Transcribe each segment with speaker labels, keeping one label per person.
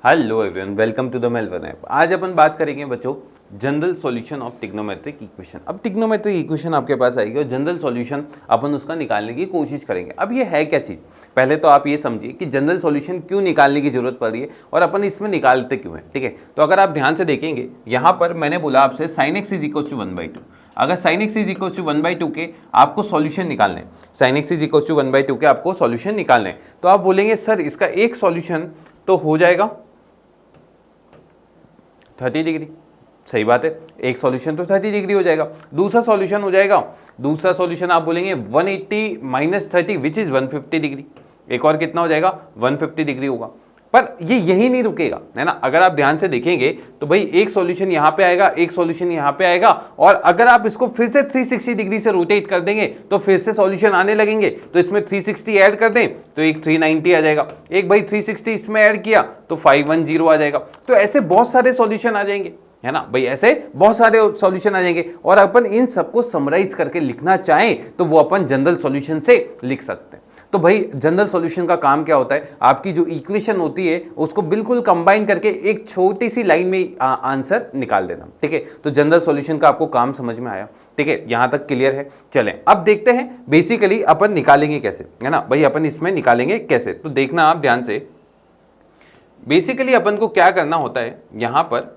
Speaker 1: Hello everyone, welcome to the मेलवन app. आज अपन बात करेंगे बच्चों general solution of trigonometric equation. अब ट्रिग्नोमेट्रिक इक्वेशन आपके पास आएगी और जनरल सॉल्यूशन अपन उसका निकालने की कोशिश करेंगे। अब ये है क्या चीज़, पहले तो आप ये समझिए कि जनरल सॉल्यूशन क्यों निकालने की जरूरत पड़ रही है और अपन इसमें निकालते क्यों हैं। ठीक है, तो अगर आप ध्यान से देखेंगे यहाँ पर मैंने बोला आपसे sin x is equal to 1/2। अगर sin x is equal to 1/2 के आपको सॉल्यूशन निकालने हैं, sin x is equal to 1/2 के आपको सॉल्यूशन निकालने हैं, तो आप बोलेंगे सर इसका एक सॉल्यूशन तो हो जाएगा 30 डिग्री। सही बात है, एक सॉल्यूशन तो 30 डिग्री हो जाएगा। दूसरा सॉल्यूशन हो जाएगा, दूसरा सॉल्यूशन आप बोलेंगे 180 माइनस 30 विच इज 150 डिग्री। एक और कितना हो जाएगा, 150 डिग्री होगा। पर ये यही नहीं रुकेगा, है ना। अगर आप ध्यान से देखेंगे तो भाई एक सॉल्यूशन यहाँ पे आएगा, एक सॉल्यूशन यहाँ पे आएगा, और अगर आप इसको फिर से 360 डिग्री से रोटेट कर देंगे तो फिर से सॉल्यूशन आने लगेंगे। तो इसमें 360 ऐड कर दें तो एक 390 आ जाएगा, एक भाई 360 इसमें ऐड किया तो 510 आ जाएगा। तो ऐसे बहुत सारे सॉल्यूशन आ जाएंगे, है ना भाई, ऐसे बहुत सारे सॉल्यूशन आ जाएंगे। और अपन इन सबको समराइज करके लिखना चाहें तो वो अपन जनरल सॉल्यूशन से लिख सकते हैं। तो भाई जनरल सॉल्यूशन का काम क्या होता है, आपकी जो इक्वेशन होती है उसको बिल्कुल कंबाइन करके एक छोटी सी लाइन में आंसर निकाल देना। ठीक है, तो जनरल सॉल्यूशन का आपको काम समझ में आया। ठीक है, यहां तक क्लियर है। चलें अब देखते हैं बेसिकली अपन निकालेंगे कैसे, है ना भाई, अपन इसमें निकालेंगे कैसे। तो देखना आप ध्यान से, बेसिकली अपन को क्या करना होता है यहां पर।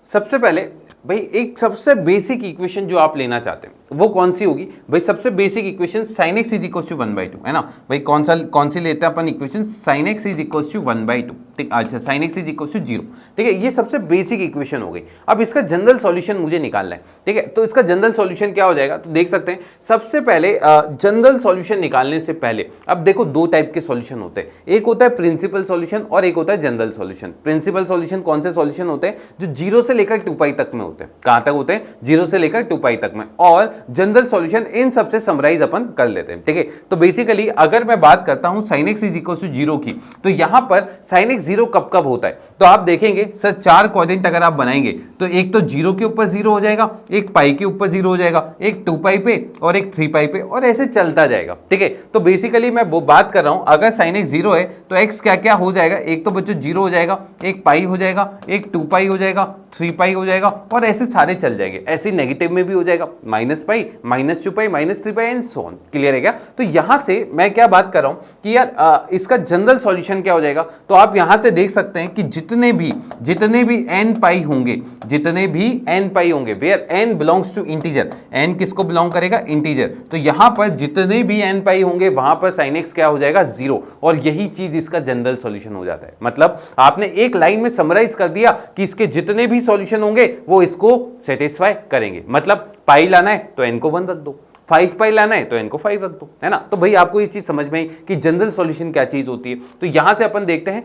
Speaker 1: सबसे पहले भाई एक सबसे बेसिक इक्वेशन जो आप लेना चाहते हैं वो कौन सी होगी भाई, सबसे basic equation sin x is equal to 1/2, है ना भाई। कौन सी लेते हैं अपन equation, sin x is equal to 1/2। ठीक, अच्छा sin x is equal to 0। ठीक है, ये सबसे बेसिक इक्वेशन हो गई। अब इसका जनरल सॉल्यूशन मुझे निकालना है। ठीक है, तो इसका जनरल सॉल्यूशन क्या हो जाएगा, तो देख सकते हैं सबसे पहले जनरल सॉल्यूशन निकालने से पहले अब देखो दो टाइप के सॉल्यूशन होते हैं, एक होता है प्रिंसिपल सॉल्यूशन और एक होता है जनरल सॉल्यूशन। प्रिंसिपल सॉल्यूशन कौन से सॉल्यूशन होते हैं, जो 0 से लेकर 2π तक में होते हैं। कहां तक होते हैं, 0 से लेकर 2π तक में। और जनरल सॉल्यूशन इन सबसे समराइज अपन कर लेते हैं। ठीक है, तो बेसिकली अगर मैं बात करता हूं sin x is equal to 0 की, तो यहां पर sin x 0 कब कब होता है, तो आप देखेंगे सर 4 क्वाड्रेंट अगर आप बनाएंगे तो एक तो 0 के ऊपर 0 हो जाएगा, एक पाई के ऊपर 0 हो जाएगा, एक 2π पे और एक 3π पे, और ऐसे चलता जाएगा। ठीक है, तो बेसिकली मैं वो बात कर रहा हूं, अगर sin x 0 है तो x क्या क्या हो जाएगा, एक तो बच्चों 0 हो जाएगा, एक पाई हो जाएगा, एक 2π हो जाएगा, 3π हो जाएगा, और ऐसे सारे चल जाएंगे। ऐसे नेगेटिव में भी हो जाएगा, -π, -2π, -3π एंड सो ऑन। क्लियर है क्या। तो यहां से मैं क्या बात कर रहा हूं कि यार इसका जनरल सॉल्यूशन क्या हो जाएगा, तो आप यहां से देख सकते हैं कि जितने भी n होंगे, जितने भी n होंगे, where n belongs to integer, n किसको बिलोंग करेगा, इंटीजर, तो यहां पर जितने भी n होंगे वहां पर sin x क्या हो जाएगा, 0। और यही चीज इसका जनरल सॉल्यूशन हो जाता है। मतलब आपने एक लाइन में समराइज कर दिया कि इसके जितने भी सॉल्यूशन होंगे वो इसको सेटिस्फाई करेंगे। मतलब पाई लाना है तो n को 1 रख दो, 5π लाना है तो n को 5 रख दो, है ना। तो भाई आपको ये चीज समझ में आई कि जनरल सॉल्यूशन क्या चीज होती है। तो यहां से अपन देखते हैं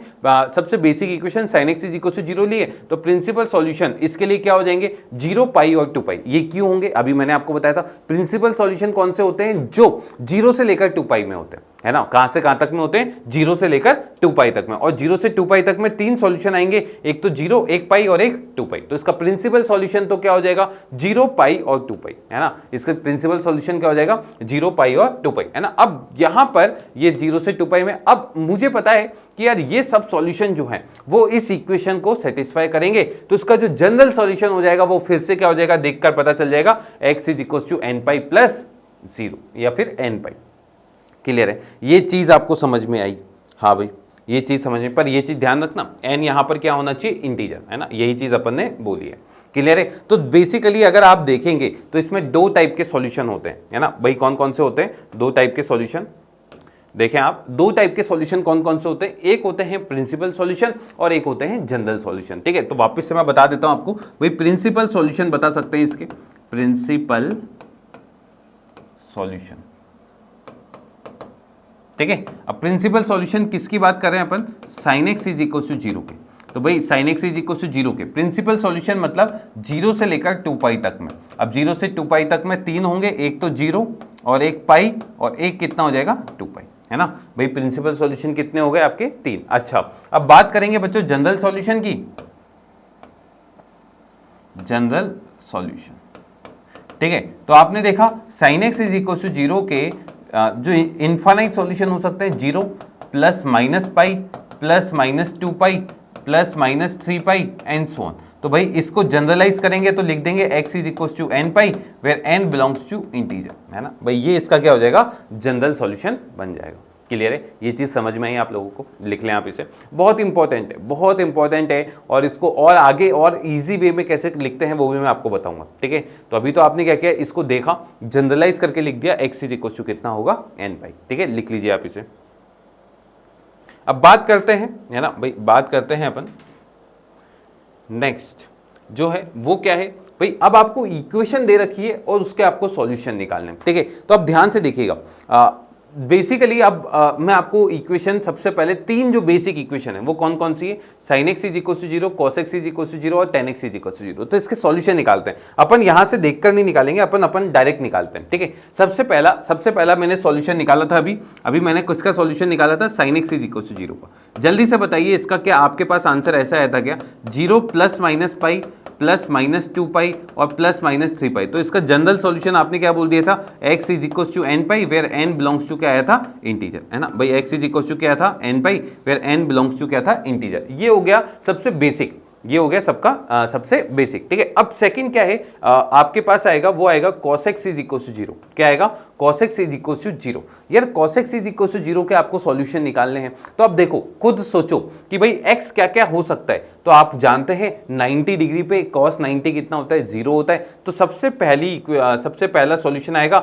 Speaker 1: सबसे basic equation sin x is equal to 0 लिए, तो प्रिंसिपल सॉल्यूशन इसके लिए क्या हो जाएंगे, 0, π और 2π। ये क्यों होंगे, अभी मैंने आपको बताया था। प्रिंसिपल सॉल्यूशन कौन से होते हैं, जो 0 से लेकर 2π में होते हैं, है ना। कहां से कहां तक में होते हैं, 0 से लेकर 2π तक में। और 0 से 2π तक में 3 सॉल्यूशन आएंगे, एक तो 0, एक π और एक 2π। तो इसका प्रिंसिपल सॉल्यूशन तो क्या हो जाएगा, 0, π और 2π, है ना। इसका प्रिंसिपल सॉल्यूशन क्या हो जाएगा, 0, π और 2π, है ना। अब यहां पर ये 0 से 2π में, अब मुझे पता है कि यार ये सब सॉल्यूशन जो है वो इस इक्वेशन को सेटिस्फाई करेंगे, तो इसका जो जनरल सॉल्यूशन हो जाएगा वो फिर से क्या हो जाएगा, देखकर पता चल जाएगा, x is equal to nπ plus 0 या फिर nπ। क्लियर है, ये चीज आपको समझ में आई। हाँ भाई, ये चीज समझ में, पर ये चीज ध्यान रखना, n यहां पर क्या होना चाहिए, इंटीजर, है ना। यही चीज अपन ने बोली है। क्लियर है। तो बेसिकली अगर आप देखेंगे तो इसमें दो टाइप के सॉल्यूशन होते हैं, है ना भाई। कौन कौन से होते हैं, दो टाइप के सॉल्यूशन। देखें आप, दो टाइप के सॉल्यूशन कौन कौन से होते हैं, एक होते हैं प्रिंसिपल सॉल्यूशन और एक होते हैं जनरल सॉल्यूशन। ठीक है, तो वापस से मैं बता देता हूं आपको भाई, प्रिंसिपल सॉल्यूशन बता सकते हैं इसके, प्रिंसिपल सॉल्यूशन। ठीक है, अब प्रिंसिपल सॉल्यूशन किसकी बात कर रहे हैं अपन, sin x is equal to 0 के। तो भाई sin x is equal to 0 के प्रिंसिपल सॉल्यूशन मतलब 0 से लेकर 2π तक में। अब 0 से 2π तक में 3 होंगे, एक तो 0 और एक π और एक कितना हो जाएगा, 2π, है ना भाई। प्रिंसिपल सॉल्यूशन कितने हो गए आपके, 3। अच्छा, अब बात करेंगे बच्चों जनरल सॉल्यूशन की। जनरल सॉल्यूशन, ठीक है, तो आपने देखा sin x is equal to 0 के जो इनफाइनाइट सॉल्यूशन हो सकते हैं 0 plus minus pi plus minus 2 पाई plus minus 3 pi and so on. तो भाई इसको जनरलाइज करेंगे तो लिख देंगे x is equal to n pi where n belongs to integer, है ना भाई। ये इसका क्या हो जाएगा, जनरल सॉल्यूशन बन जाएगा। क्लियर है, ये चीज समझ में आई आप लोगों को, लिख लें आप इसे, बहुत इंपॉर्टेंट है, बहुत इंपॉर्टेंट है। और इसको और आगे और इजी वे में कैसे लिखते हैं वो भी मैं आपको बताऊंगा, ठीक है। तो अभी तो आपने क्या किया, इसको देखा, जनरलाइज करके लिख दिया, x इज इक्वल टू कितना होगा n पाई, ठीक है, लिख लीजिए आप इसे। अब बात करते हैं, है ना भाई, बात करते हैं अपन नेक्स्ट जो है वो क्या है भाई। अब आपको इक्वेशन दे रखी है और उसके आपको सॉल्यूशन निकालने हैं, ठीक है। तो अब ध्यान से देखिएगा, बेसिकली अब मैं आपको इक्वेशन, सबसे पहले तीन जो बेसिक इक्वेशन है वो कौन कौन सी है, sine x is equal to 0, cos x is equal to 0 और tan x is equal to 0। तो इसके सॉल्यूशन निकालते हैं अपन, यहां से देखकर नहीं निकालेंगे अपन डायरेक्ट निकालते हैं, ठीक है। सबसे पहला मैंने सॉल्यूशन निकाला था, अभी मैंने किसका सॉल्यूशन निकाला था, sine x is equal to 0 का। जल्दी से बताइए इसका क्या आपके पास आंसर ऐसा आया था क्या, 0 plus minus pi plus minus 2 पाई और प्लस माइनस 3 पाई। तो इसका जनरल सॉल्यूशन आपने क्या बोल दिया था, x is equal to n pi where n belongs to क्या आया था, इंटीजर, है ना भाई। x इज इक्वल टू क्या था, n pi where n belongs to क्या था, इंटीजर। ये हो गया सबसे बेसिक, ये हो गया सबका सबसे बेसिक, ठीक है। अब सेकंड क्या है, आपके पास आएगा, वो आएगा cos x is equal to 0। क्या आएगा, cos x is equal to 0। यार cos x is equal to 0 के आपको सॉल्यूशन निकालने हैं। तो अब देखो, खुद सोचो कि भाई x क्या क्या हो सकता है। तो आप जानते हैं 90 डिग्री पे cos 90 कितना होता है, 0 होता है। तो सबसे पहला सॉल्यूशन आएगा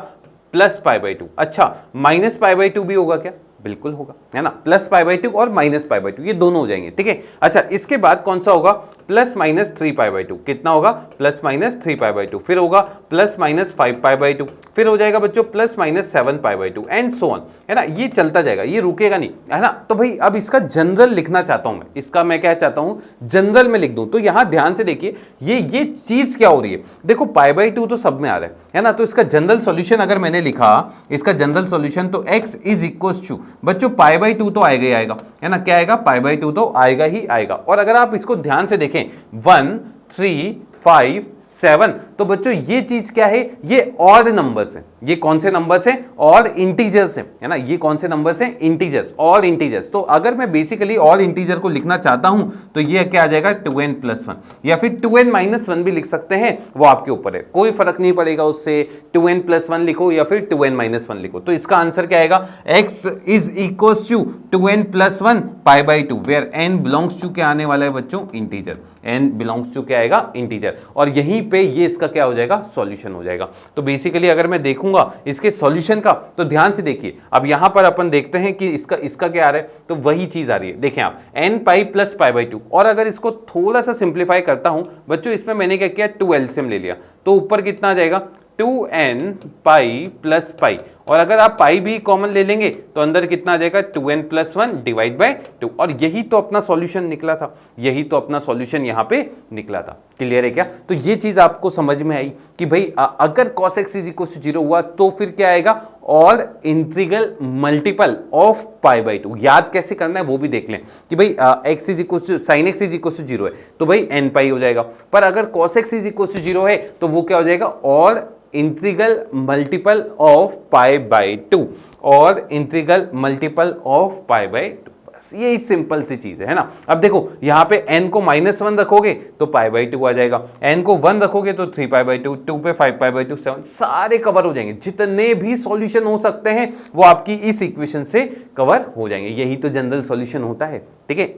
Speaker 1: प्लस पाई बाई 2। अच्छा, माइनस पाई बाई 2 भी होगा क्या, बिल्कुल होगा, है ना। प्लस पाई बाई 2 और माइनस पाई बाई 2 ये दोनों हो जाएंगे, ठीक है। अच्छा, इसके बाद कौन सा होगा, प्लस माइनस 3 पाई बाई 2। कितना होगा, प्लस माइनस 3 पाई बाई 2। फिर होगा प्लस माइनस 5 पाई बाई 2। फिर हो जाएगा बच्चों plus minus 7 pi by 2 and so on, है ना। ये चलता जाएगा, ये रुकेगा नहीं, है ना। तो भाई अब इसका जनरल लिखना चाहता हूं मैं, इसका मैं क्या चाहता हूं, जनरल में लिख दूं। तो यहां ध्यान से देखिए, ये चीज क्या हो रही है, देखो पाई बाई 2 तो सब में आ रहा है ना। तो इसका जनरल सॉल्यूशन अगर मैंने लिखा, इसका जनरल सॉल्यूशन, तो x इज इक्वल टू बच्चों पाई बाई 2 तो आएगा ही आएगा, है ना। क्या आएगा, पाई बाई 2 तो आएगा ही आएगा। और अगर आप इसको ध्यान से देखें, 1 3 5 7, तो बच्चों ये चीज क्या है, ये ऑड नंबर्स हैं। ये कौन से नंबर्स हैं, और इंटीजर्स हैं, है ना। ये कौन से नंबर्स हैं, इंटीजर्स, और इंटीजर्स। तो अगर मैं बेसिकली और इंटीजर को लिखना चाहता हूं तो ये क्या आ जाएगा, 2n प्लस 1, या फिर 2n माइनस 1 भी लिख सकते हैं, वो आपके ऊपर है, कोई फर्क नहीं पड़ेगा उससे। 2n प्लस 1 लिखो या फिर 2n माइनस 1 लिखो। तो इसका आंसर क्या आएगा, x is equal to 2n plus 1 pi by 2 where n belongs to क्या आने वाला है बच्चों, इंटीजर। n बिलोंग्स टू क्या आएगा, इंटीजर। और यहीं पे ये इसका क्या हो जाएगा, सॉल्यूशन हो जाएगा। तो बेसिकली अगर मैं देखूंगा इसके सॉल्यूशन का, तो ध्यान से देखिए, अब यहां पर अपन देखते हैं कि इसका क्या आ रहा है, तो वही चीज आ रही है। देखें आप, n pi plus pi by 2। और अगर इसको थोड़ा सा सिंप्लीफाई करता हूं बच्चों, इसमें मैंने क्या किया, 2 एलसीएम ले लिया, तो ऊपर कितना आ जाएगा, 2n पाई प्लस पाई। और अगर आप पाई भी कॉमन ले लेंगे तो अंदर कितना आ जाएगा, 2n प्लस 1 डिवाइड बाय 2। और यही तो अपना सॉल्यूशन निकला था, यही तो अपना सॉल्यूशन यहां पे निकला था। क्लियर है क्या। तो ये चीज आपको समझ में आई कि भाई अगर cos x is equal to 0 हुआ तो फिर क्या आएगा, और integral multiple of pi by 2। याद कैसे करना है वो भी देख लें कि भाई x is equal to sine x is equal to 0 है तो भाई n पाई हो जाएगा। पर अगर cos x is equal to 0 है तो वो क्या हो जाएगा, और integral multiple of pi by 2, और integral multiple of pi by 2। बस ये सिंपल सी चीज है ना। अब देखो यहां पे n को -1 रखोगे तो पाई बाई 2 आ जाएगा, n को 1 रखोगे तो 3 पाई बाई 2, 2 पे 5 पाई बाई 2 7, सारे कवर हो जाएंगे। जितने भी सॉल्यूशन हो सकते हैं वो आपकी इस इक्वेशन से कवर हो जाएंगे। यही तो जनरल सॉल्यूशन होता है, ठीक है।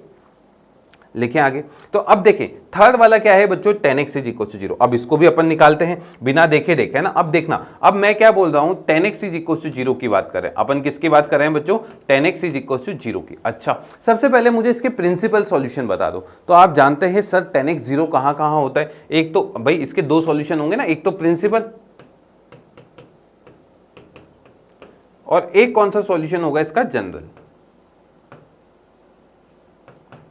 Speaker 1: लिखें आगे। तो अब देखें थर्ड वाला क्या है बच्चों, tan x is equal to 0। अब इसको भी अपन निकालते हैं बिना देखे है ना। अब देखना, अब मैं क्या बोल रहा हूं, tan x is equal to 0 की बात कर रहे हैं अपन। किसकी बात कर रहे हैं बच्चों, tan x is equal to 0 की। अच्छा, सबसे पहले मुझे इसके प्रिंसिपल सॉल्यूशन बता दो। तो आप जानते हैं सर tan x 0 कहां कहां होता है। एक तो भाई इसके दो सॉल्यूशन होंगे ना, एक तो प्रिंसिपल और एक कौन सा सॉल्यूशन होगा इसका, जनरल।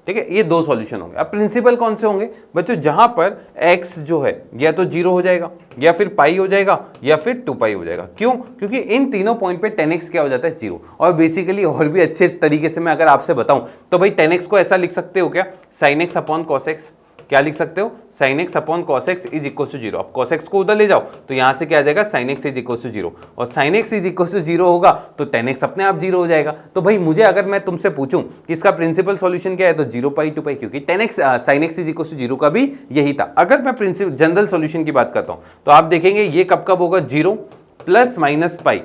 Speaker 1: ठीक है, ये दो सॉल्यूशन होंगे। अब प्रिंसिपल कौन से होंगे बच्चों, जहां पर x जो है या तो 0 हो जाएगा, या फिर पाई हो जाएगा, या फिर 2 पाई हो जाएगा। क्यों, क्योंकि इन तीनों पॉइंट पे tan x क्या हो जाता है, 0। और बेसिकली और भी अच्छे तरीके से मैं अगर आपसे बताऊं तो भाई tan x को ऐसा लिख सकते हो क्या, sin x upon cos x। क्या लिख सकते हो, sine x upon cos x is equal to zero. अब कॉस एक्स को उधर ले जाओ तो यहां से क्या आ जाएगा, sine x is equal to zero, और sine x is equal to zero होगा तो टेन एक्स अपने आप जीरो हो जाएगा। तो भाई मुझे अगर मैं तुमसे पूछूं कि इसका प्रिंसिपल सॉल्यूशन क्या है तो 0π/2π, क्योंकि tan x sine x is equal to zero का भी यही था। अगर मैं प्रिंसिपल जनरल सॉल्यूशन की बात करता हूं तो आप देखेंगे ये कब कब होगा, 0 plus minus pi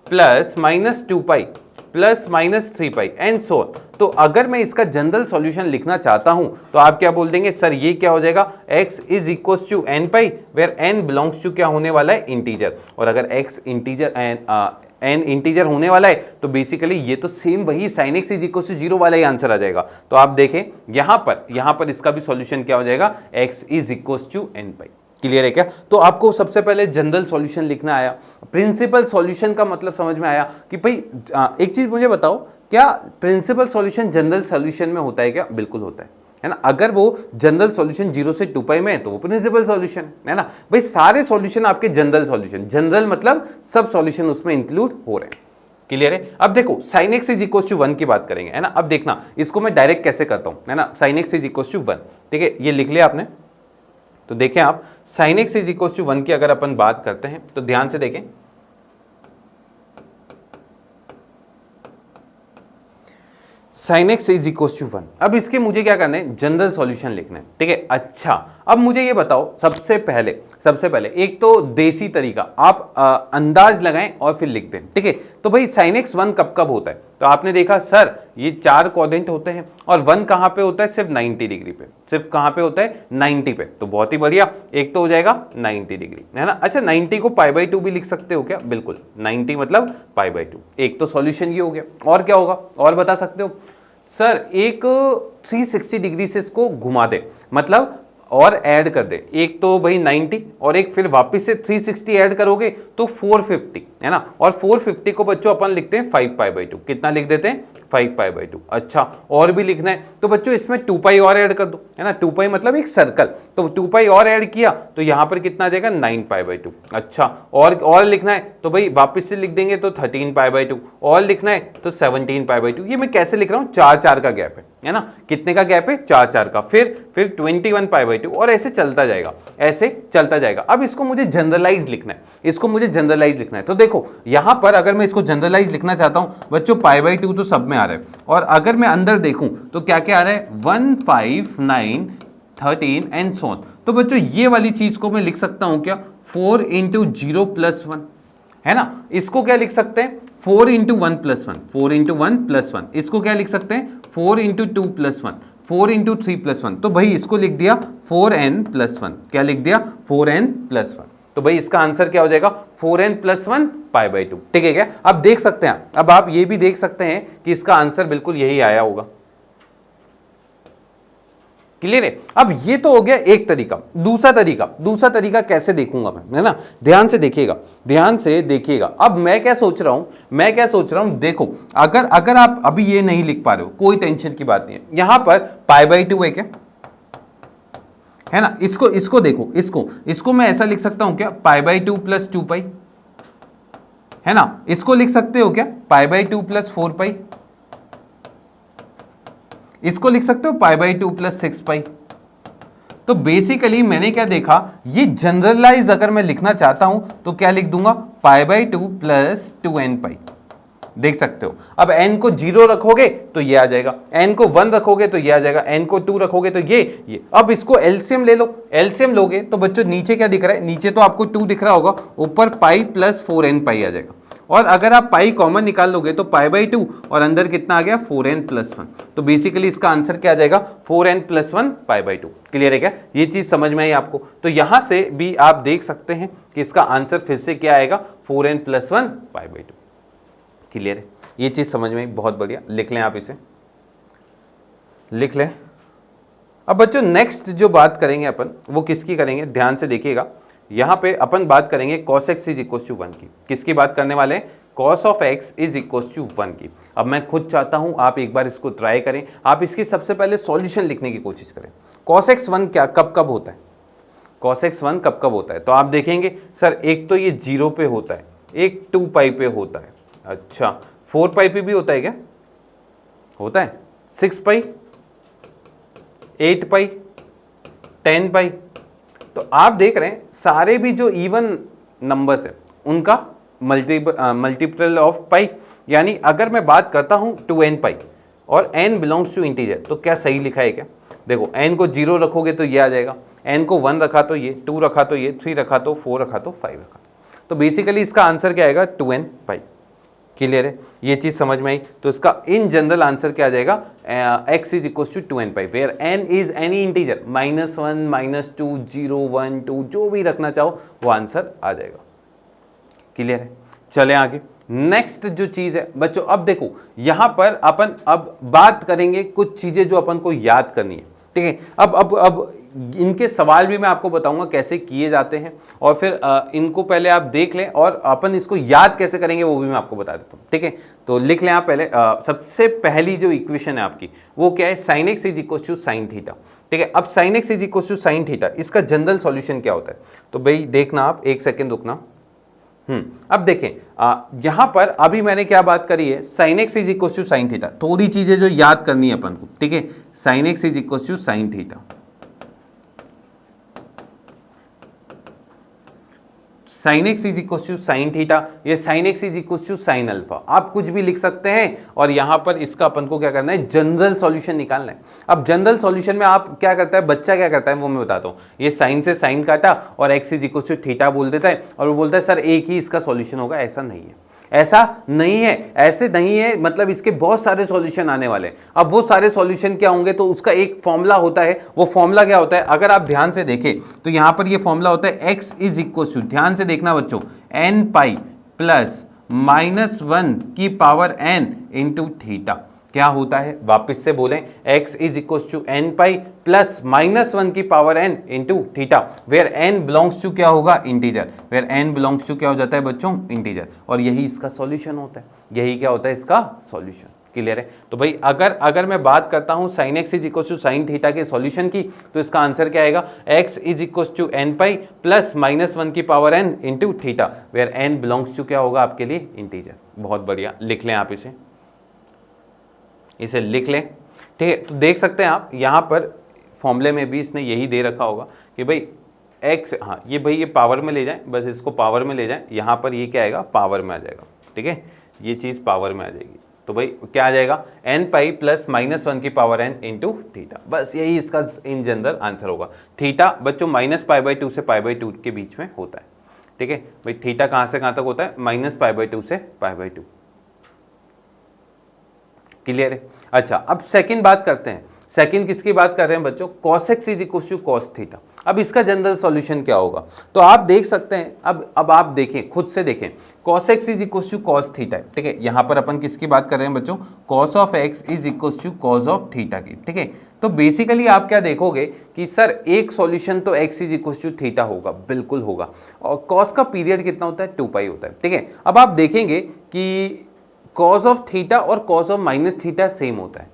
Speaker 1: plus minus 2π plus minus 3π and so on. तो अगर मैं इसका जनरल सॉल्यूशन लिखना चाहता हूं तो आप क्या बोल देंगे, सर ये क्या हो जाएगा, x is equal to n pi, where n belongs to क्या होने वाला है, इंटीजर। और अगर x इंटीजर n इंटीजर होने वाला है तो बेसिकली ये तो सेम वही sine x is equal to zero वाला ही आंसर आ जाएगा। तो आप देखें यहां पर इसका भी सॉल्यूशन क्या हो जाएगा, x is equal to n pi. Clear है क्या? तो आपको सबसे पहले जनरल सॉल्यूशन लिखना आया, प्रिंसिपल सॉल्यूशन का मतलब समझ में आया कि भाई एक चीज मुझे बताओ, क्या प्रिंसिपल सॉल्यूशन जनरल सॉल्यूशन में होता है क्या? बिल्कुल होता है ना। अगर वो जनरल सॉल्यूशन 0 से 2π में है तो वो प्रिंसिपल सॉल्यूशन है ना। भाई सारे सॉल्यूशन आपके जनरल सॉल्यूशन, जनरल मतलब सब सॉल्यूशन उसमें इंक्लूड हो रहे हैं। क्लियर है? अब देखो sine x is equal to 1 की बात करेंगे, है ना। अब देखना इसको मैं डायरेक्ट कैसे करता हूं, है ना। Sine x is equal to 1, ठीक है, ये लिख लिया आपने। तो देखें आप, sine x is equal to 1 की अगर अपन बात करते हैं तो ध्यान से देखें, sine x is equal to 1। अब इसके मुझे क्या करना है, जनरल सॉल्यूशन लिखना है, ठीक है। अच्छा अब मुझे ये बताओ, सबसे पहले एक तो देसी तरीका, आप अंदाज लगाएं और फिर लिख दें, ठीक है। तो भाई साइन एक्स 1 कब कब होता है, तो आपने देखा सर ये 4 क्वाड्रेंट होते हैं और 1 कहां पे होता है, सिर्फ 90 डिग्री पे, सिर्फ कहां पे होता है, 90 पे। तो बहुत ही बढ़िया, एक तो हो जाएगा 90 डिग्री, है ना। अच्छा 90 को π/2 भी लिख सकते हो क्या? बिल्कुल, 90 मतलब π/2। एक तो सॉल्यूशन ये हो गया, और क्या होगा, और बता सकते हो? सर एक 360 डिग्री से इसको घुमा दे, मतलब और ऐड कर दे, एक तो भाई 90 और एक फिर वापस से 360 ऐड करोगे तो 450, है ना। और 450 को बच्चों अपन लिखते हैं 5π/2। कितना लिख देते हैं, 5π/2। अच्छा और भी लिखना है तो बच्चों इसमें 2π और ऐड कर दो, है ना। 2π मतलब एक सर्कल, तो 2π और ऐड किया तो यहां पर कितना आ जाएगा, 9π/2। अच्छा और लिखना है तो भाई वापस से लिख देंगे तो 13π/2, और लिखना है तो 17π/2। ये मैं कैसे लिख रहा हूं, 4 का गैप है ना। कितने का गैप है, 4 का, फिर 21π/2, और ऐसे चलता जाएगा, अब इसको मुझे जनरलाइज लिखना है, तो देखो यहां पर अगर मैं इसको जनरलाइज लिखना चाहता हूं बच्चों, π/2 तो सब में आ रहा है, और अगर मैं अंदर देखूं तो क्या क्या आ रहा है, 1 5 9 13 एंड सो ऑन। तो बच्चों ये वाली चीज को मैं लिख सकता हूं क्या, 4 × 0 + 1, है ना। इसको क्या लिख सकते हैं, 4 × 1 + 1, 4 × 1 + 1। इसको क्या लिख सकते हैं, 4 × 2 + 1, 4 × 3 + 1। तो भाई इसको लिख दिया 4n + 1, क्या लिख दिया, 4n + 1। तो भाई इसका आंसर क्या हो जाएगा, 4n + 1 π/2, ठीक है क्या। अब देख सकते हैं, अब आप ये भी देख सकते हैं कि इसका आंसर बिल्कुल यही आया होगा। क्लियर है? अब ये तो हो गया एक तरीका। दूसरा तरीका कैसे देखूंगा मैं, है ना। ध्यान से देखिएगा। अब मैं क्या सोच रहा हूं, देखो अगर आप अभी ये नहीं लिख पा रहे हो, कोई टेंशन की बात नहीं है। यहां पर π/2 है क्या, है ना। इसको देखो, इसको मैं ऐसा लिख सकता हूं क्या, π/2 + 2π, है ना। इसको लिख सकते हो क्या, π/2 + 4π। इसको लिख सकते हो π/2 + 6π। तो बेसिकली मैंने क्या देखा, ये जनरलाइज अगर मैं लिखना चाहता हूं तो क्या लिख दूंगा, π/2 + 2nπ। देख सकते हो, अब n को 0 रखोगे तो ये आ जाएगा, n को 1 रखोगे तो ये आ जाएगा, n को 2 रखोगे तो ये। अब इसको एलसीएम ले लो, एलसीएम लोगे तो बच्चों नीचे क्या दिख रहा है, नीचे तो आपको 2 दिख रहा होगा, ऊपर π + 4nπ आ जाएगा। और अगर आप पाई कॉमन निकाल लोगे तो π/2 और अंदर कितना आ गया, 4n + 1। तो बेसिकली इसका आंसर क्या आ जाएगा, 4n + 1 π/2। क्लियर है क्या, ये चीज समझ में आई आपको। तो यहां से भी आप देख सकते हैं कि इसका आंसर फिर से क्या आएगा, 4n + 1 π/2। क्लियर है, ये चीज समझ में आई, बहुत बढ़िया। लिख लें, आप इसे लिख लें। अब बच्चों नेक्स्ट जो बात करेंगे अपन, वो किसकी करेंगे, ध्यान से देखिएगा। यहां पे अपन बात करेंगे cos x = 1 की। किसकी बात करने वाले हैं, cos of x = 1 की। अब मैं खुद चाहता हूं आप एक बार इसको ट्राई करें, आप इसके सबसे पहले सॉल्यूशन लिखने की कोशिश करें। cos x 1 क्या कब कब होता है, cos x 1 कब कब होता है, तो आप देखेंगे सर एक तो ये 0 पे होता है, एक 2π पे होता है। अच्छा 4π पे भी होता है क्या, होता है, 6π, 8π, 10 पाई। तो आप देख रहे हैं सारे भी जो इवन नंबर्स है उनका मल्टीपल ऑफ पाई, यानी अगर मैं बात करता हूं 2n पाई और n बिलोंग्स टू इंटीजर, तो क्या सही लिखा है क्या? देखो n को 0 रखोगे तो ये आ जाएगा, n को 1 रखा तो ये, 2 रखा तो ये, 3 रखा तो 4 रखा तो 5 रखा। तो बेसिकली इसका आंसर क्या आएगा? 2n पाई। क्लियर है? ये चीज समझ में आई? तो इसका इन जनरल आंसर क्या आ जाएगा? x is equal to 2n pi, where n is any integer, -1, -2, 0, 1, 2 जो भी रखना चाहो वो आंसर आ जाएगा। क्लियर है? चले आगे। नेक्स्ट जो चीज है बच्चों, अब देखो यहां पर अपन अब बात करेंगे कुछ चीजें जो अपन को याद करनी है। ठीक है, अब इनके सवाल भी मैं आपको बताऊंगा कैसे किए जाते हैं, और फिर इनको पहले आप देख लें और अपन इसको याद कैसे करेंगे वो भी मैं आपको बता देता हूं। ठीक है, तो लिख लें आप पहले। सबसे पहली जो इक्वेशन है आपकी वो क्या है? sin x is equal to sine theta. ठीक है, अब sin x is equal to sine theta, इसका जनरल सॉल्यूशन क्या होता है? तो भाई देखना, आप एक सेकेंड रुकना। अब देखें यहां पर अभी मैंने क्या बात करी है? sin x is equal to sine theta. थोड़ी चीजें जो याद करनी है अपन को। ठीक है, sin x is equal to sine theta, sin x is equal to sine theta, ये sin x is equal to sine alpha, आप कुछ भी लिख सकते हैं। और यहां पर इसका अपन को क्या करना है? जनरल सॉल्यूशन निकालना है। अब जनरल सॉल्यूशन में आप क्या करता है, बच्चा क्या करता है वो मैं बताता हूं। ये साइन से साइन काटा और x is equal to theta बोल देता है, और वो बोलता है सर एक ही इसका सॉल्यूशन होगा। ऐसा नहीं है, ऐसा नहीं है, ऐसे नहीं है, मतलब इसके बहुत सारे सॉल्यूशन आने वाले हैं। अब वो सारे सॉल्यूशन क्या होंगे? तो उसका एक फॉर्मूला होता है। वो फॉर्मूला क्या होता है? अगर आप ध्यान से देखें तो यहां पर ये फॉर्मूला होता है x इज इक्वल टू, ध्यान से देखना बच्चों, n पाई प्लस -1 की पावर n इंटू थीटा। क्या होता है? वापस से बोलें, x is equal to n pi plus -1 की power n into theta, where n belongs to क्या होगा? Integer. Where n belongs to क्या हो जाता है बच्चों? इंटीजर। और यही इसका सॉल्यूशन होता है, यही क्या होता है? इसका सॉल्यूशन। क्लियर है? तो भाई अगर मैं बात करता हूं sin x is equal to sine theta के सॉल्यूशन की, तो इसका आंसर क्या आएगा? x is equal to n pi plus -1 की power n into theta, where n belongs to क्या होगा आपके लिए? इंटीजर। बहुत बढ़िया, लिख लें आप इसे लिख लें। ठीक है, तो देख सकते हैं आप यहां पर फॉर्मूले में भी इसने यही दे रखा होगा कि भाई x, हाँ ये भाई ये पावर में ले जाएं, बस इसको पावर में ले जाएं, यहां पर ये क्या आएगा? पावर में आ जाएगा। ठीक है, ये चीज पावर में आ जाएगी, तो भाई क्या आ जाएगा? n पाई प्लस -1 की पावर n इंटू थीटा। बस यही इसका इन जनरल आंसर होगा। थीटा बच्चों -π/2 से π/2 के बीच में होता है। ठीक है भाई, थीटा कहां से कहां तक होता है? -π/2 से π/2। क्लियर है? अच्छा, अब सेकंड बात करते हैं। सेकंड किसकी बात कर रहे हैं बच्चों? cos x is equal to cos theta. अब इसका जनरल सॉल्यूशन क्या होगा? तो आप देख सकते हैं, अब आप देखें, खुद से देखें, cos x is equal to cos theta. ठीक है, यहां पर अपन किसकी बात कर रहे हैं बच्चों? cos of x is equal to cos of theta की। ठीक है, तो बेसिकली आप क्या देखोगे कि सर एक सॉल्यूशन तो x is equal to theta होगा, बिल्कुल होगा। और cos का पीरियड कितना होता है? 2 पाई होता है। ठीक है, अब आप देखेंगे कि cos ऑफ थीटा और cos of minus theta same होता है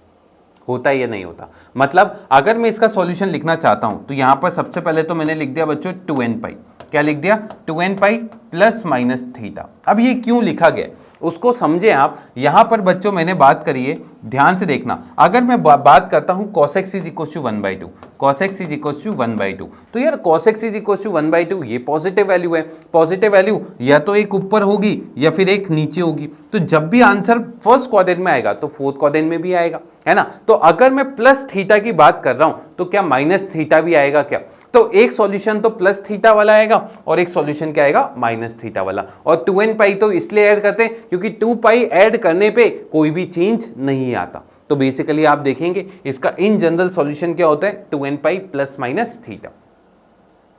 Speaker 1: या नहीं होता? मतलब अगर मैं इसका सॉल्यूशन लिखना चाहता हूं तो यहां पर सबसे पहले तो मैंने लिख दिया बच्चों 2n पाई। क्या लिख दिया? 2n pi plus minus theta. अब ये क्यों लिखा गया उसको समझे आप। यहां पर बच्चों मैंने बात करी है, ध्यान से देखना। अगर मैं बात करता हूं cos x is equal to 1/2, cos x is equal to 1/2, तो यार cos x is equal to 1/2 ये पॉजिटिव वैल्यू है। पॉजिटिव वैल्यू या तो एक ऊपर होगी या फिर एक नीचे होगी। तो जब भी आंसर फर्स्ट क्वाड्रेंट में आएगा तो फोर्थ क्वाड्रेंट में भी आएगा, है ना? तो अगर मैं प्लस थीटा की बात कर रहा हूं तो क्या माइनस थीटा भी आएगा क्या? तो एक सॉल्यूशन तो प्लस थीटा वाला आएगा और एक सॉल्यूशन क्या आएगा? माइनस थीटा वाला। और 2n पाई तो इसलिए ऐड करते हैं क्योंकि 2 पाई ऐड करने पे कोई भी चेंज नहीं आता। तो बेसिकली आप देखेंगे इसका इन जनरल सॉल्यूशन क्या होता है? 2n pi plus minus theta.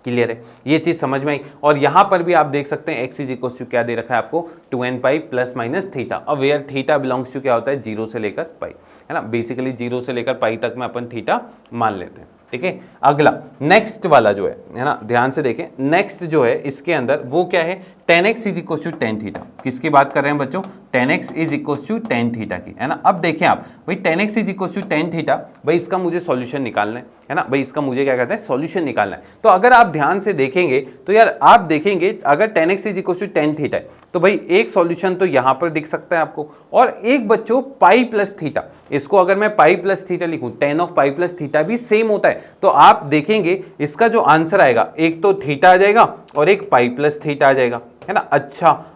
Speaker 1: Clear है? ये चीज समझ में आई। और यहां पर भी आप देख सकते हैं x इज इक्वल टू क्या दे रखा है आपको? 2n pi plus minus theta. अब वेयर थीटा बिलोंग्स टू क्या होता है? 0 से लेकर पाई, है ना? बेसिकली 0 से लेकर पाई तक में अपन थीटा मान लेते हैं। ठीक है, अगला नेक्स्ट वाला जो है ना, ध्यान से देखें। नेक्स्ट जो है इसके अंदर वो क्या है? tan x is equal to tan theta. किसकी बात कर रहे हैं बच्चों? tan x is equal to tan theta की, है ना? अब देखें आप भाई tan x is equal to tan theta, भाई इसका मुझे सॉल्यूशन निकालना है ना? भाई इसका मुझे क्या कहते हैं? सॉल्यूशन निकालना है। तो अगर आप ध्यान से देखेंगे तो यार आप देखेंगे अगर tan x is equal to tan theta है तो भाई एक सॉल्यूशन तो यहां पर दिख सकता है आपको, और एक बच्चों पाई प्लस थीटा। इसको अगर मैं पाई प्लस थीटा लिखूं, tan of pi plus theta भी सेम होता है, है तो आप देखेंगे इसका जो आंसर आएगा एक तो थीटा आ जाएगा और एक पाई प्लस थीटा आ जाएगा, है ना।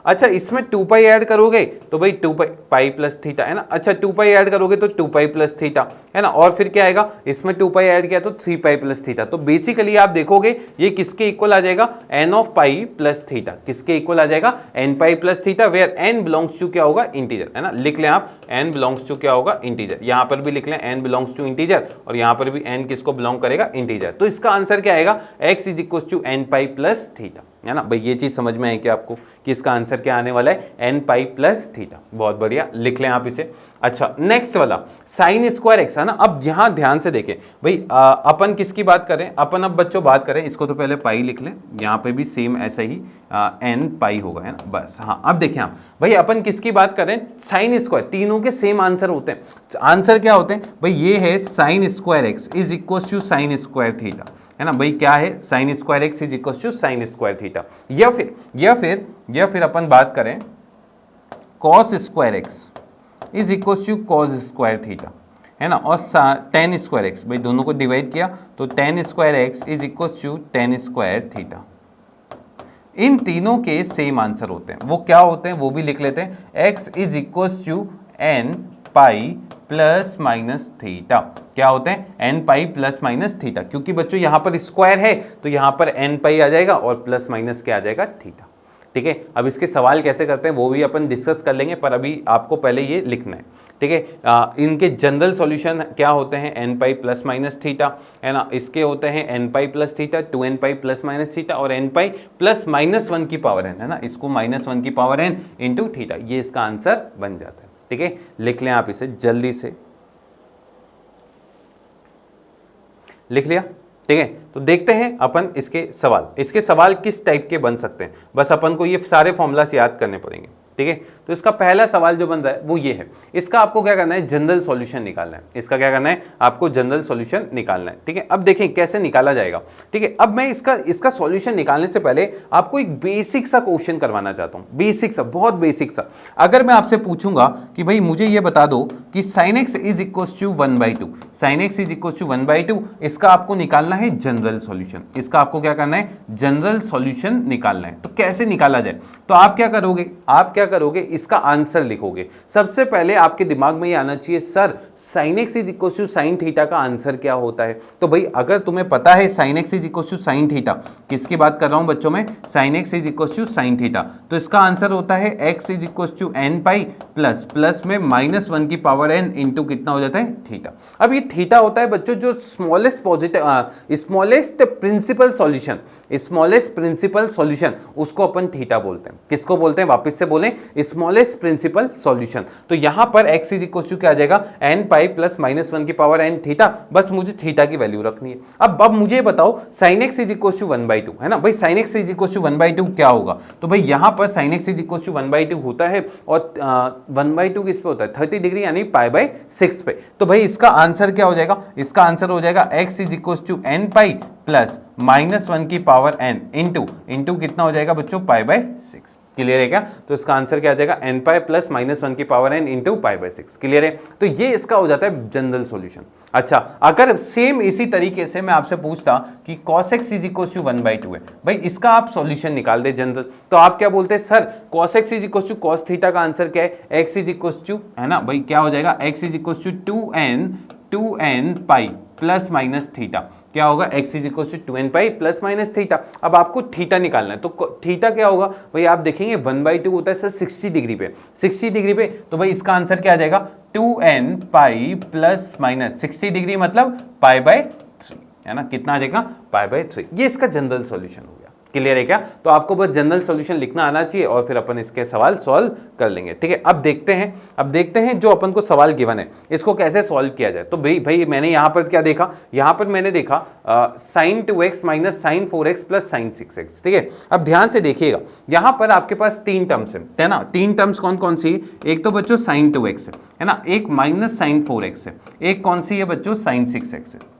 Speaker 1: अच्छा इसमें 2 पाई ऐड करोगे तो भाई 2 पाई प्लस थीटा, है ना। अच्छा 2 पाई ऐड करोगे तो 2 पाई प्लस थीटा, है ना। और फिर क्या आएगा, इसमें 2 पाई ऐड किया तो 3 पाई प्लस थीटा। तो बेसिकली आप देखोगे ये किसके इक्वल आ जाएगा, n of pi plus theta. किसके इक्वल आ जाएगा, n pi plus theta, where n belongs to क्या होगा, इंटीजर, है ना। लिख लें आप n बिलोंग्स टू क्या होगा, इंटीजर। यहां पर भी लिख लें n बिलोंग्स टू इंटीजर और यहां पर भी n किसको बिलोंग करेगा, इंटीजर। तो इसका आंसर क्या आएगा, x is equal to n pi plus theta, है ना। भाई ये चीज समझ में आई क्या आपको कि इसका आंसर क्या आने वाला है, n पाई प्लस थीटा। बहुत बढ़िया, लिख लें आप इसे। अच्छा नेक्स्ट वाला साइन स्क्वायर एक्स, है ना। अब यहां ध्यान से देखें भाई, अपन किसकी बात करें, अपन अब बच्चों बात करें, इसको तो पहले पाई लिख लें, यहां पे भी सेम ऐसा ही n पाई होगा, है ना, बस। हाँ अब देखें आप भाई, अपन किसकी बात करें, साइन स्क्वायर, तीनों के सेम आंसर होते हैं। आंसर क्या होते हैं भाई, ये है sine square x is equal to sine square theta, है ना। भाई क्या है, sine square x is equal to sine square theta. या फिर अपन बात करें cos square x is equal to cos square theta, है ना। और टेन स्क्वायर एक्स, भाई दोनों को डिवाइड किया तो ten square x is equal to ten square theta. इन तीनों के सेम आंसर होते हैं। वो क्या होते हैं वो भी लिख लेते हैं, x is equal to n pi plus minus theta. क्या होते हैं, n pi plus minus theta, क्योंकि बच्चों यहां पर स्क्वायर है तो यहां पर एन पाई आ जाएगा और प्लस माइनस क्या आ जाएगा, थीटा। ठीक है, अब इसके सवाल कैसे करते हैं वो भी अपन डिस्कस कर लेंगे, पर अभी आपको पहले ये लिखना है। ठीक है, इनके जनरल सॉल्यूशन क्या होते हैं, n pi plus minus theta, है ना। इसके होते हैं n pi plus theta, 2n pi plus minus theta और एन पाई प्लस माइनस 1 की पावर n, है ना। इसको माइनस 1 की पावर n इंटू थीटा, ये इसका आंसर बन जाता है। ठीक है, लिख लें आप इसे जल्दी से, लिख लिया। ठीक है, तो देखते हैं अपन इसके सवाल किस टाइप के बन सकते हैं। बस अपन को ये सारे फॉर्मूलास याद करने पड़ेंगे। ठीक है, तो इसका पहला सवाल जो बन रहा है वो ये है, इसका आपको क्या करना है, जनरल सॉल्यूशन निकालना है। इसका क्या करना है, आपको जनरल सॉल्यूशन निकालना है। ठीक है, अब देखें कैसे निकाला जाएगा। ठीक है, अब मैं इसका सॉल्यूशन निकालने से पहले आपको एक बेसिक सा क्वेश्चन करवाना चाहता हूं, बेसिक सा, बहुत बेसिक सा। अगर मैं आपसे पूछूंगा कि भाई मुझे ये बता दो कि sine x is equal to 1/2, sine x is equal to 1/2, इसका आपको निकालना है जनरल सॉल्यूशन। इसका आपको क्या करना है, जनरल सॉल्यूशन निकालना है। तो कैसे निकाला जाए, तो आप क्या करोगे, इसका आंसर लिखोगे। सबसे पहले आपके दिमाग में ये आना चाहिए, sir sine x is equal to sine theta का आंसर क्या होता है। तो भाई अगर तुम्हें पता है sine x is equal to sine theta, किसकी बात कर रहा हूं बच्चों में, sine x is equal to sine theta, तो इसका आंसर होता है x is equal to n pi plus में माइनस 1 की पावर एन इंटू कितना हो जाता है, थीटा। अब ये थीटा होता है बच्चों जो स्मॉलेस्ट प्रिंसिपल सॉल्यूशन, उसको अपन थीटा बोलते हैं। किसको बोलते हैं, वापस से बोलें, स्मॉलेस्ट प्रिंसिपल सॉल्यूशन। तो यहां पर x इज इक्वल टू क्या आ जाएगा, n पाई प्लस माइनस 1 की पावर n थीटा। बस मुझे थीटा की वैल्यू रखनी है। अब मुझे बताओ sine x is equal to 1/2, है ना। भाई sine x is equal to 1/2 क्या होगा, तो भाई यहां पर sine x is equal to 1/2 होता है और 1/2 किस पे होता है, 30 डिग्री यानी π/6 पे। तो भाई इसका आंसर क्या हो जाएगा, इसका आंसर हो जाएगा x is equal to n pi plus minus 1 की पावर n इंटू कितना हो जाएगा बच्चों, π/6। क्लियर है क्या, तो इसका आंसर क्या आ जाएगा, n पाई प्लस माइनस 1 की पावर n इंटू π/6। क्लियर है, तो ये इसका हो जाता है जनरल सॉल्यूशन। अच्छा, अगर सेम इसी तरीके से मैं आपसे पूछता कि cos x is equal to 1/2 है, भाई इसका आप सॉल्यूशन निकाल दे जनरल, तो आप क्या बोलते हैं, sir cos x is equal to cos theta का आंसर क्या है, x इज इक्वल टू, है ना। भाई क्या हो जाएगा, x is equal to 2n pi plus minus theta. क्या होगा, x is equal to 2n pi plus minus theta. अब आपको थीटा निकालना है, तो थीटा क्या होगा, भाई आप देखेंगे 1/2 होता है सर 60 डिग्री पे, 60 डिग्री पे, तो भाई इसका आंसर क्या आ जाएगा, 2n pi plus minus 60 degree मतलब π/3, है ना। कितना आ जाएगा, π/3। ये इसका जनरल सॉल्यूशन हो गया। क्लियर है क्या, तो आपको बस जनरल सॉल्यूशन लिखना आना चाहिए और फिर अपन इसके सवाल सॉल्व कर लेंगे। ठीक है, अब देखते हैं जो अपन को सवाल गिवन है इसको कैसे सॉल्व किया जाए। तो भाई मैंने यहाँ पर क्या देखा, यहाँ पर मैंने देखा sin 2x minus sin 4x plus sin 6x। ठीक है, अब ध्यान से देखिएगा, यहाँ पर आपके पास 3 टर्म्स है ना। 3 टर्म्स कौन कौन सी है, एक तो बच्चों sin 2x है ना, एक माइनस sin 4x है, एक कौन सी है बच्चों, sin 6x है,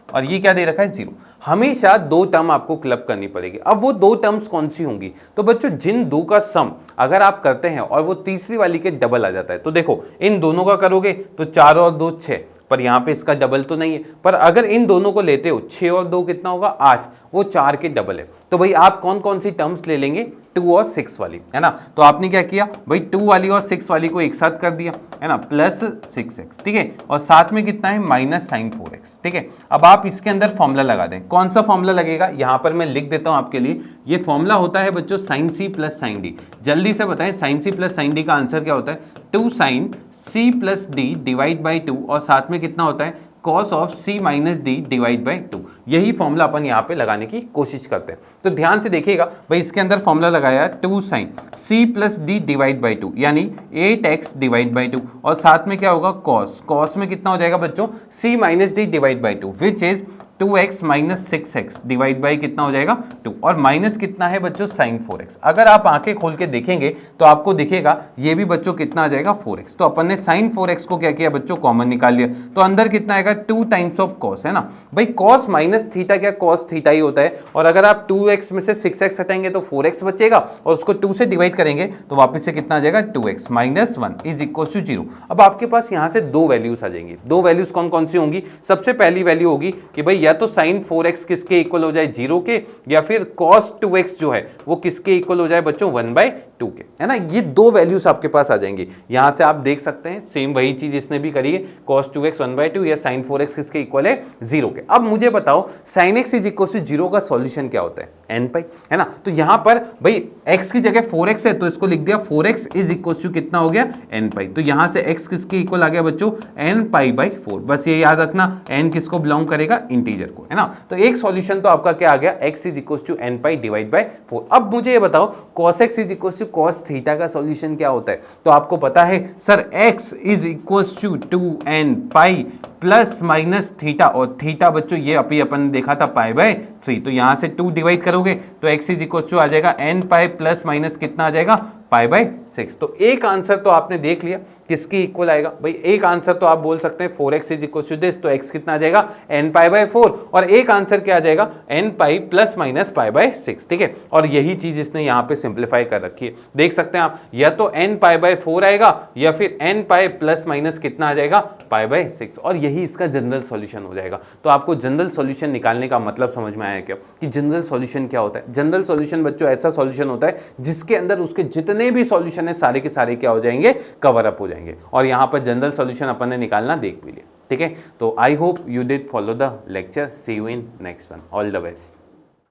Speaker 1: और ये क्या दे रखा है, 0। हमेशा 2 टर्म आपको क्लब करनी पड़ेगी। अब वो 2 टर्म्स कौन सी होंगी, तो बच्चों जिन 2 का सम अगर आप करते हैं और वो तीसरी वाली के डबल आ जाता है, तो देखो इन दोनों का करोगे तो 4 और 2 6, पर यहाँ पे इसका डबल तो नहीं है, पर अगर इन दोनों को लेते हो 6 और 2 कितना होगा 8, वो 4 के डबल है। तो भाई आप कौन कौन सी टर्म्स ले लेंगे, 2 और 6 वाली, है ना। तो आपने क्या किया भाई 2 वाली और 6 वाली को एक साथ कर दिया, है ना, प्लस 6x, ठीक है, और साथ में कितना है माइनस साइन 4x, ठीक है। अब आप इसके अंदर फॉर्मूला लगा दें, कौन सा फॉर्मूला लगेगा, यहां पर मैं लिख देता हूं आपके लिए। ये फॉर्मूला होता है बच्चों sine C plus sine D. जल्दी से बताएं sine C plus sine D का आंसर क्या होता है, 2 sine C plus D divide by 2, और साथ में कितना होता है cos of C minus D divide by 2। यही फॉर्मूला अपन यहाँ पे लगाने की कोशिश करते हैं। तो ध्यान से देखिएगा भाई, इसके अंदर फॉर्मूला लगाया है 2 sine C plus D divide by 2, यानी 8x डिवाइड बाई 2, और साथ में क्या होगा कॉस, कॉस में कितना हो जाएगा बच्चों c minus D divide by 2, which is 2x minus 6x divide by कितना हो जाएगा 2, और माइनस कितना है बच्चों साइन 4x। अगर आप आंखें खोल के देखेंगे तो आपको दिखेगा ये भी बच्चों कितना आ जाएगा 4x। तो अपन ने साइन 4x को क्या किया बच्चों कॉमन निकाल लिया, तो अंदर कितना आएगा 2 टाइम्स ऑफ कॉस, है ना भाई। कॉस माइनस थीटा क्या कॉस थीटा ही होता है, और अगर आप 2x में से 6x हटाएंगे तो 4x बचेगा, और उसको 2 से डिवाइड करेंगे तो वापस से कितना आ जाएगा 2x minus 1 is equal to 0। अब आपके पास यहां से दो वैल्यूज आ जाएंगी। दो वैल्यूज कौन कौन सी होंगी, सबसे पहली वैल्यू होगी कि भाई या तो साइन 4x किसके इक्वल हो जाए 0 के, या फिर cos 2x जो है वो किसके इक्वल हो जाए बच्चों 1/2 के, है ना। ये दो वैल्यूज आपके पास आ जाएंगी। यहां से आप देख सकते हैं सेम वही चीज इसने भी करी है, cos 2x 1/2 या sin 4x किसके इक्वल है 0 के। अब मुझे बताओ sin x is equal to 0 का सॉल्यूशन क्या होता है n पाई, है ना। तो यहां पर भाई x की जगह 4x है तो इसको लिख दिया 4x इज इक्वल टू कितना हो गया n पाई। तो यहां से x किसके इक्वल आ गया बच्चों n पाई बाई 4। बस ये याद रखना n किसको बिलोंग करेगा इंटीजर को, है ना। तो एक सॉल्यूशन तो आपका क्या आ गया x is equal to n pi divide by 4। अब मुझे ये बताओ cos x is equal to cos theta का सॉल्यूशन क्या होता है। तो आपको पता है sir x is equal to 2n pi plus minus theta, और थीटा बच्चों ये अभी अपन देखा था पाई बाय 3। तो यहां से 2 डिवाइड करोगे तो x इज इक्वल टू आ जाएगा n पाई प्लस माइनस कितना आ जाएगा पाई बाय 6। तो एक आंसर तो आपने देख लिया किसकी इक्वल आएगा भाई। एक आंसर तो आप बोल सकते हैं 4x is equal to this, तो x कितना आ जाएगा n पाई बाय 4, और एक आंसर क्या आ जाएगा n pi plus minus pi by 6, ठीक है। और यही चीज इसने यहाँ पे सिंप्लीफाई कर रखी है, देख सकते हैं आप, या तो n पाई बाय 4 आएगा या फिर n पाई प्लस माइनस कितना आ जाएगा पाई बाय 6, और यही इसका जनरल सॉल्यूशन हो जाएगा। तो आपको जनरल सॉल्यूशन निकालने का मतलब समझ में आया क्या कि जनरल सॉल्यूशन क्या होता है। जनरल सॉल्यूशन बच्चों ऐसा सॉल्यूशन होता है जिसके अंदर उसके जितने भी सॉल्यूशन है सारे के सारे क्या हो जाएंगे कवर अप हो जाएंगे, और यहां पर जनरल सॉल्यूशन अपन ने निकालना देख भी लिया, ठीक है। तो I hope you did follow the lecture, see you in next one, all the best.